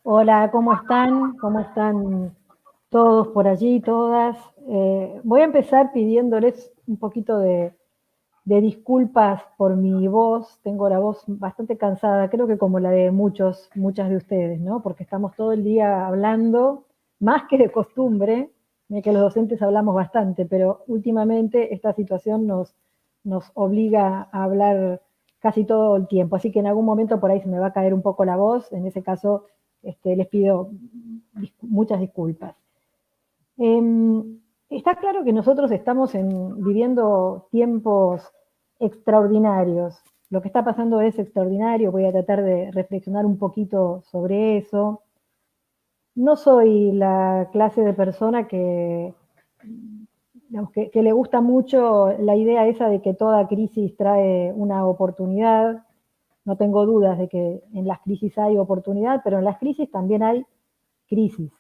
Hola, ¿cómo están? ¿Cómo están todos por allí, todas? Voy a empezar pidiéndoles un poquito de disculpas por mi voz. Tengo la voz bastante cansada, creo que como la de muchas de ustedes, ¿no? Porque estamos todo el día hablando, más que de costumbre. Mira que los docentes hablamos bastante, pero últimamente esta situación nos obliga a hablar casi todo el tiempo. Así que en algún momento por ahí se me va a caer un poco la voz. En ese caso, les pido muchas disculpas. Está claro que nosotros estamos viviendo tiempos extraordinarios. Lo que está pasando es extraordinario. Voy a tratar de reflexionar un poquito sobre eso. No soy la clase de persona digamos, que le gusta mucho la idea esa de que toda crisis trae una oportunidad. No tengo dudas de que en las crisis hay oportunidad, pero en las crisis también hay crisis.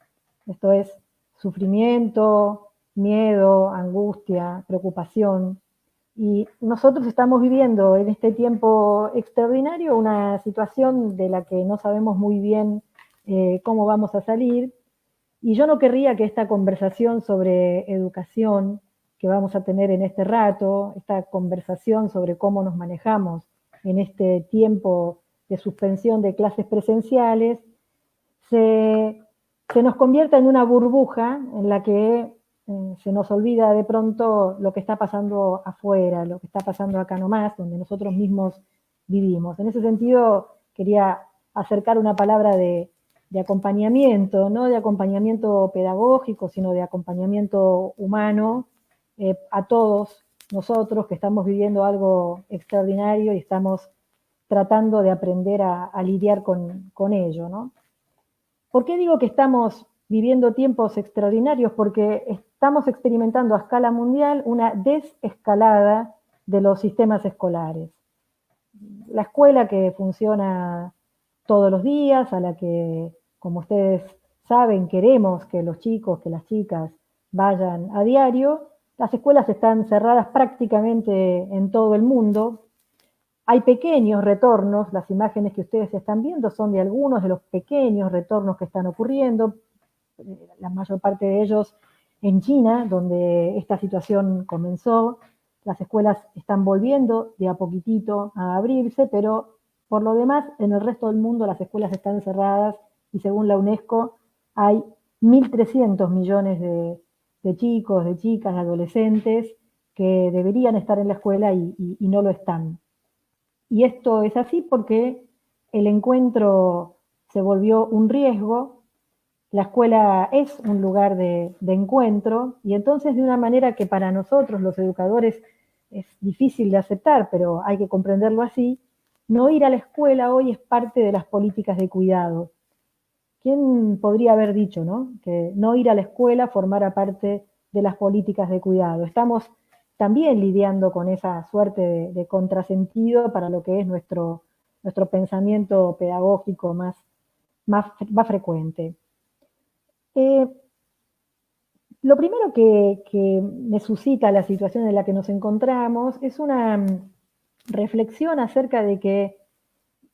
Esto es sufrimiento, miedo, angustia, preocupación. Y nosotros estamos viviendo en este tiempo extraordinario una situación de la que no sabemos muy bien cómo vamos a salir. Y yo no querría que esta conversación sobre educación que vamos a tener en este rato, esta conversación sobre cómo nos manejamos en este tiempo de suspensión de clases presenciales, se, se nos convierta en una burbuja en la que se nos olvida de pronto lo que está pasando afuera, lo que está pasando acá nomás, donde nosotros mismos vivimos. En ese sentido, quería acercar una palabra de acompañamiento, no de acompañamiento pedagógico, sino de acompañamiento humano a todos nosotros que estamos viviendo algo extraordinario y estamos tratando de aprender a lidiar con ello, ¿no? ¿Por qué digo que estamos viviendo tiempos extraordinarios? Porque estamos experimentando a escala mundial una desescalada de los sistemas escolares. La escuela que funciona todos los días, a la que, como ustedes saben, queremos que los chicos, que las chicas vayan a diario, las escuelas están cerradas prácticamente en todo el mundo. Hay pequeños retornos, las imágenes que ustedes están viendo son de algunos de los pequeños retornos que están ocurriendo, la mayor parte de ellos en China, donde esta situación comenzó. Las escuelas están volviendo de a poquitito a abrirse, pero por lo demás, en el resto del mundo las escuelas están cerradas y según la UNESCO hay 1.300 millones de chicos, de chicas, de adolescentes que deberían estar en la escuela y no lo están. Y esto es así porque el encuentro se volvió un riesgo, la escuela es un lugar de encuentro y entonces de una manera que para nosotros los educadores es difícil de aceptar, pero hay que comprenderlo así, no ir a la escuela hoy es parte de las políticas de cuidado. ¿Quién podría haber dicho, no? Que no ir a la escuela formara parte de las políticas de cuidado? Estamos también lidiando con esa suerte de contrasentido para lo que es nuestro pensamiento pedagógico más frecuente. Eh, lo primero que me suscita la situación en la que nos encontramos es una reflexión acerca de que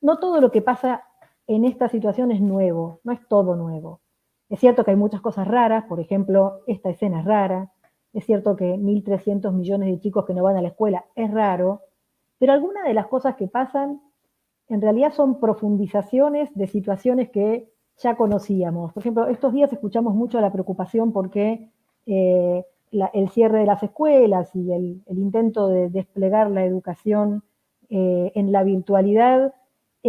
no todo lo que pasa en esta situación es nuevo, no es todo nuevo. Es cierto que hay muchas cosas raras, por ejemplo, esta escena es rara, es cierto que 1.300 millones de chicos que no van a la escuela es raro, pero algunas de las cosas que pasan en realidad son profundizaciones de situaciones que ya conocíamos. Por ejemplo, estos días escuchamos mucho la preocupación porque el cierre de las escuelas y el intento de desplegar la educación en la virtualidad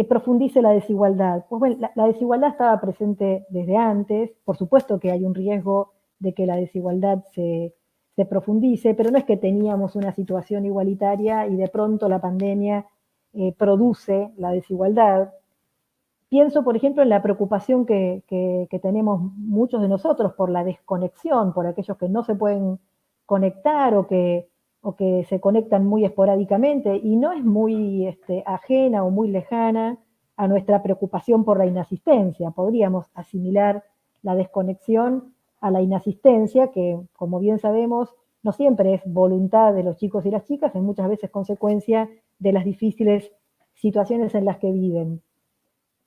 profundice la desigualdad. Pues bueno, la desigualdad estaba presente desde antes, por supuesto que hay un riesgo de que la desigualdad se profundice, pero no es que teníamos una situación igualitaria y de pronto la pandemia produce la desigualdad. Pienso, por ejemplo, en la preocupación que tenemos muchos de nosotros por la desconexión, por aquellos que no se pueden conectar o que se conectan muy esporádicamente y no es muy ajena o muy lejana a nuestra preocupación por la inasistencia. Podríamos asimilar la desconexión a la inasistencia, que como bien sabemos no siempre es voluntad de los chicos y las chicas, es muchas veces consecuencia de las difíciles situaciones en las que viven.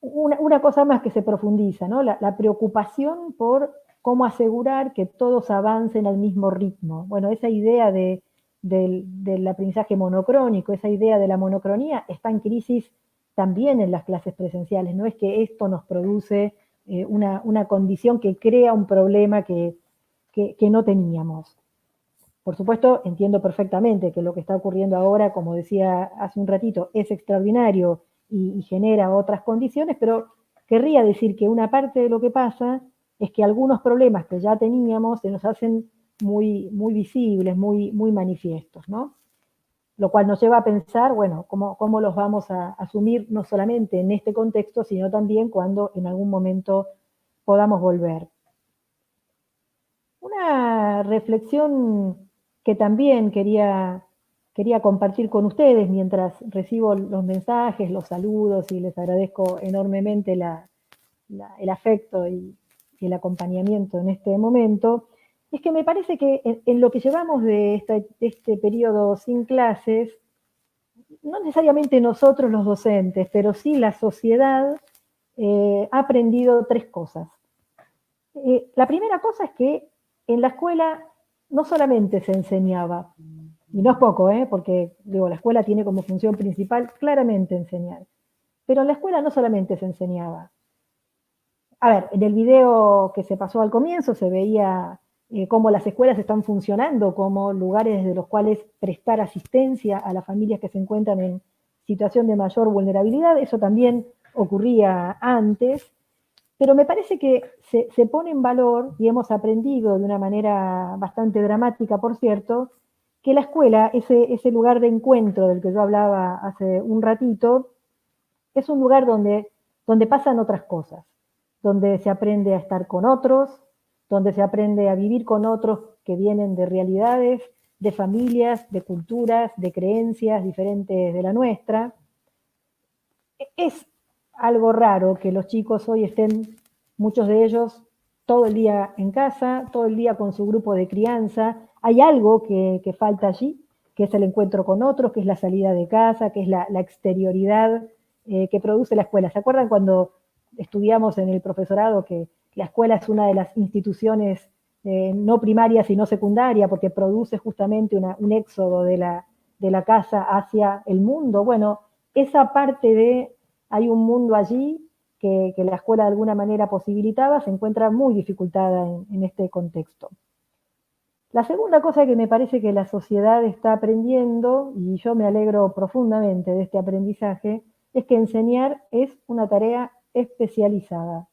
una cosa más que se profundiza, ¿no? La preocupación por cómo asegurar que todos avancen al mismo ritmo. Bueno, esa idea del aprendizaje monocrónico, esa idea de la monocronía está en crisis también en las clases presenciales. No es que esto nos produce una condición que crea un problema que no teníamos. Por supuesto, entiendo perfectamente que lo que está ocurriendo ahora, como decía hace un ratito, es extraordinario y genera otras condiciones, pero querría decir que una parte de lo que pasa es que algunos problemas que ya teníamos se nos hacen muy visibles, muy manifiestos, ¿no? Lo cual nos lleva a pensar, bueno, cómo los vamos a asumir no solamente en este contexto, sino también cuando en algún momento podamos volver. Una reflexión que también quería compartir con ustedes mientras recibo los mensajes, los saludos y les agradezco enormemente el afecto y el acompañamiento en este momento, es que me parece que en lo que llevamos de este periodo sin clases, no necesariamente nosotros los docentes, pero sí la sociedad ha aprendido tres cosas. La primera cosa es que en la escuela no solamente se enseñaba, y no es poco, porque digo, la escuela tiene como función principal claramente enseñar, pero en la escuela no solamente se enseñaba. A ver, en el video que se pasó al comienzo se veía cómo las escuelas están funcionando como lugares desde los cuales prestar asistencia a las familias que se encuentran en situación de mayor vulnerabilidad. Eso también ocurría antes, pero me parece que se pone en valor, y hemos aprendido de una manera bastante dramática, por cierto, que la escuela, ese lugar de encuentro del que yo hablaba hace un ratito, es un lugar donde pasan otras cosas, donde se aprende a estar con otros, donde se aprende a vivir con otros que vienen de realidades, de familias, de culturas, de creencias diferentes de la nuestra. Es algo raro que los chicos hoy estén, muchos de ellos, todo el día en casa, todo el día con su grupo de crianza. Hay algo que falta allí, que es el encuentro con otros, que es la salida de casa, que es la exterioridad que produce la escuela. ¿Se acuerdan cuando estudiamos en el profesorado que la escuela es una de las instituciones no primaria sino secundaria porque produce justamente un éxodo de la casa hacia el mundo? Bueno, esa parte de hay un mundo allí que la escuela de alguna manera posibilitaba, se encuentra muy dificultada en este contexto. La segunda cosa que me parece que la sociedad está aprendiendo, y yo me alegro profundamente de este aprendizaje, es que enseñar es una tarea especializada.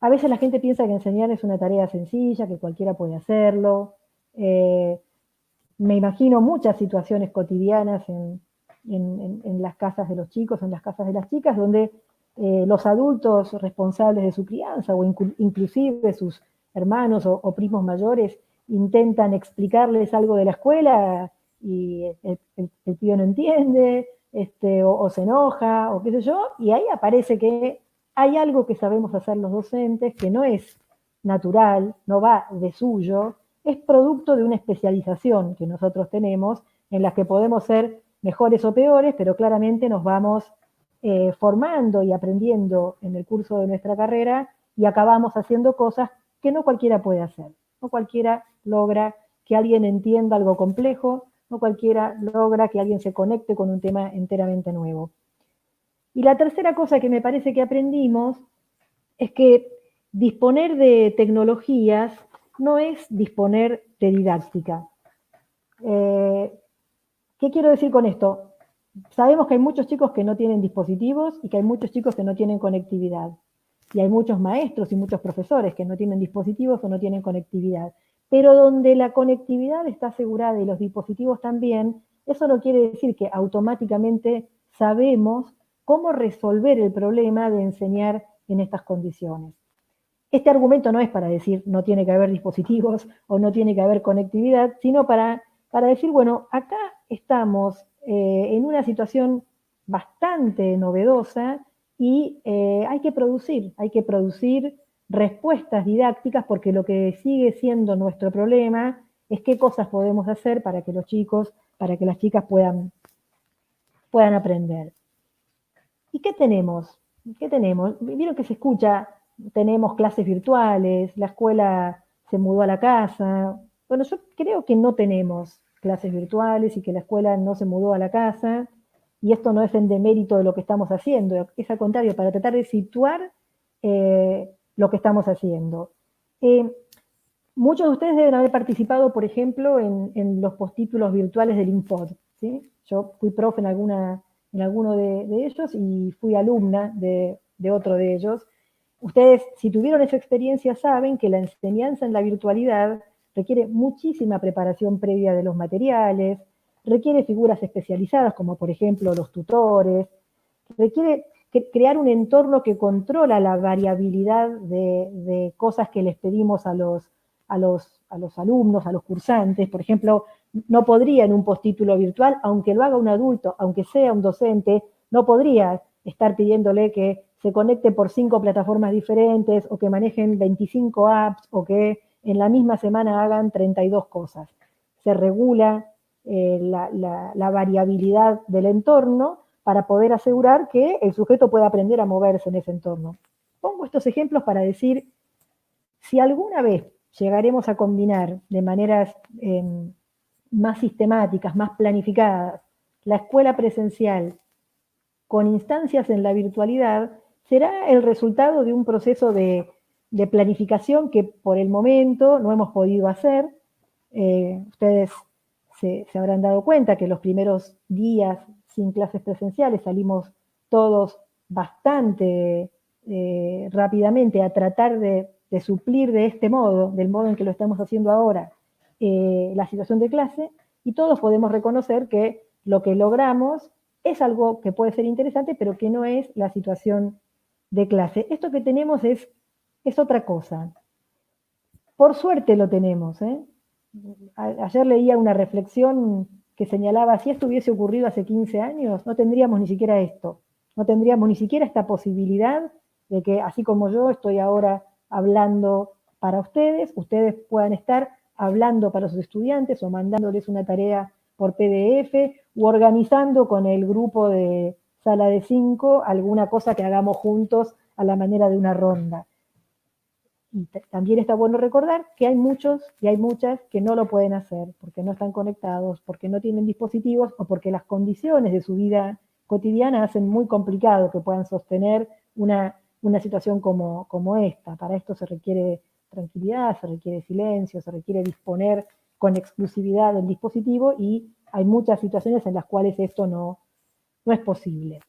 A veces la gente piensa que enseñar es una tarea sencilla, que cualquiera puede hacerlo. Me imagino muchas situaciones cotidianas en las casas de los chicos, en las casas de las chicas, donde los adultos responsables de su crianza o inclusive sus hermanos o primos mayores intentan explicarles algo de la escuela y el tío no entiende, o se enoja, o qué sé yo, y ahí aparece que hay algo que sabemos hacer los docentes que no es natural, no va de suyo, es producto de una especialización que nosotros tenemos en la que podemos ser mejores o peores, pero claramente nos vamos formando y aprendiendo en el curso de nuestra carrera y acabamos haciendo cosas que no cualquiera puede hacer. No cualquiera logra que alguien entienda algo complejo, no cualquiera logra que alguien se conecte con un tema enteramente nuevo. Y la tercera cosa que me parece que aprendimos es que disponer de tecnologías no es disponer de didáctica. ¿Qué quiero decir con esto? Sabemos que hay muchos chicos que no tienen dispositivos y que hay muchos chicos que no tienen conectividad. Y hay muchos maestros y muchos profesores que no tienen dispositivos o no tienen conectividad. Pero donde la conectividad está asegurada y los dispositivos también, eso no quiere decir que automáticamente sabemos cómo resolver el problema de enseñar en estas condiciones. Este argumento no es para decir no tiene que haber dispositivos o no tiene que haber conectividad, sino para decir, bueno, acá estamos en una situación bastante novedosa y hay que producir respuestas didácticas porque lo que sigue siendo nuestro problema es qué cosas podemos hacer para que los chicos, para que las chicas puedan aprender. ¿Y qué tenemos? ¿qué tenemos? Vieron que se escucha, tenemos clases virtuales, la escuela se mudó a la casa. Bueno, yo creo que no tenemos clases virtuales y que la escuela no se mudó a la casa, y esto no es en demérito de lo que estamos haciendo, es al contrario, para tratar de situar lo que estamos haciendo. Muchos de ustedes deben haber participado, por ejemplo, en los postítulos virtuales del Infod, ¿sí? Yo fui profe en alguno de ellos y fui alumna de otro de ellos. Ustedes, si tuvieron esa experiencia, saben que la enseñanza en la virtualidad requiere muchísima preparación previa de los materiales, requiere figuras especializadas, como por ejemplo los tutores, requiere crear un entorno que controla la variabilidad de cosas que les pedimos a los alumnos, a los cursantes. Por ejemplo, no podría en un postítulo virtual, aunque lo haga un adulto, aunque sea un docente, no podría estar pidiéndole que se conecte por 5 plataformas diferentes o que manejen 25 apps o que en la misma semana hagan 32 cosas. Se regula la variabilidad del entorno para poder asegurar que el sujeto pueda aprender a moverse en ese entorno. Pongo estos ejemplos para decir, si alguna vez llegaremos a combinar de maneras más sistemáticas, más planificadas, la escuela presencial con instancias en la virtualidad, será el resultado de un proceso de planificación que por el momento no hemos podido hacer. Ustedes se habrán dado cuenta que los primeros días sin clases presenciales salimos todos bastante rápidamente a tratar de suplir de este modo, del modo en que lo estamos haciendo ahora, la situación de clase, y todos podemos reconocer que lo que logramos es algo que puede ser interesante, pero que no es la situación de clase. Esto que tenemos es otra cosa. Por suerte lo tenemos, ¿eh? Ayer leía una reflexión que señalaba, si esto hubiese ocurrido hace 15 años, no tendríamos ni siquiera esto, no tendríamos ni siquiera esta posibilidad de que, así como yo estoy ahora hablando para ustedes, ustedes puedan estar hablando para sus estudiantes o mandándoles una tarea por PDF u organizando con el grupo de sala de 5 alguna cosa que hagamos juntos a la manera de una ronda. Y también está bueno recordar que hay muchos y hay muchas que no lo pueden hacer porque no están conectados, porque no tienen dispositivos o porque las condiciones de su vida cotidiana hacen muy complicado que puedan sostener una situación como esta. Para esto se requiere tranquilidad, se requiere silencio, se requiere disponer con exclusividad del dispositivo, y hay muchas situaciones en las cuales esto no es posible.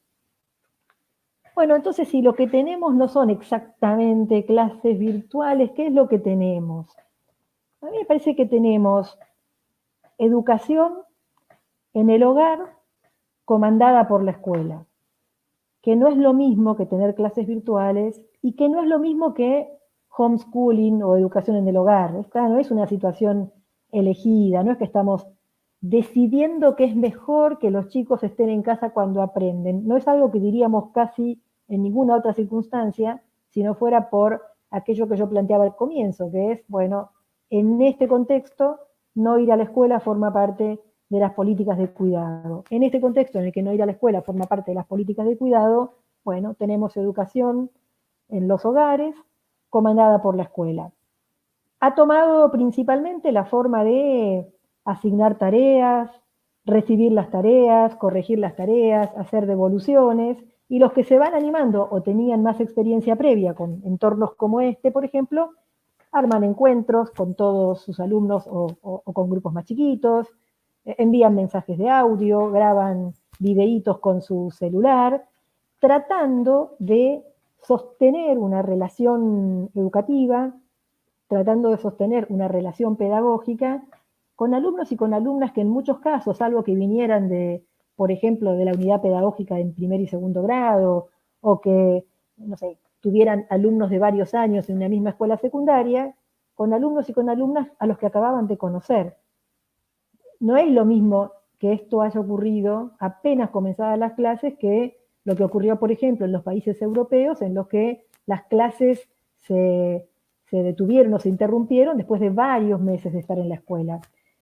Bueno, entonces si lo que tenemos no son exactamente clases virtuales, ¿qué es lo que tenemos? A mí me parece que tenemos educación en el hogar comandada por la escuela, que no es lo mismo que tener clases virtuales y que no es lo mismo que homeschooling o educación en el hogar. Esta no es una situación elegida, no es que estamos decidiendo que es mejor que los chicos estén en casa cuando aprenden. No es algo que diríamos casi en ninguna otra circunstancia, si no fuera por aquello que yo planteaba al comienzo, que es, bueno, en este contexto, no ir a la escuela forma parte de las políticas de cuidado. En este contexto en el que no ir a la escuela forma parte de las políticas de cuidado, bueno, tenemos educación en los hogares comandada por la escuela. Ha tomado principalmente la forma de asignar tareas, recibir las tareas, corregir las tareas, hacer devoluciones, y los que se van animando o tenían más experiencia previa con entornos como este, por ejemplo, arman encuentros con todos sus alumnos o con grupos más chiquitos, envían mensajes de audio, graban videitos con su celular, tratando de sostener una relación educativa, tratando de sostener una relación pedagógica con alumnos y con alumnas que en muchos casos, salvo que vinieran de, por ejemplo, de la unidad pedagógica en primer y segundo grado, o que, no sé, tuvieran alumnos de varios años en una misma escuela secundaria, con alumnos y con alumnas a los que acababan de conocer. No es lo mismo que esto haya ocurrido apenas comenzadas las clases que lo que ocurrió, por ejemplo, en los países europeos, en los que las clases se detuvieron o se interrumpieron después de varios meses de estar en la escuela.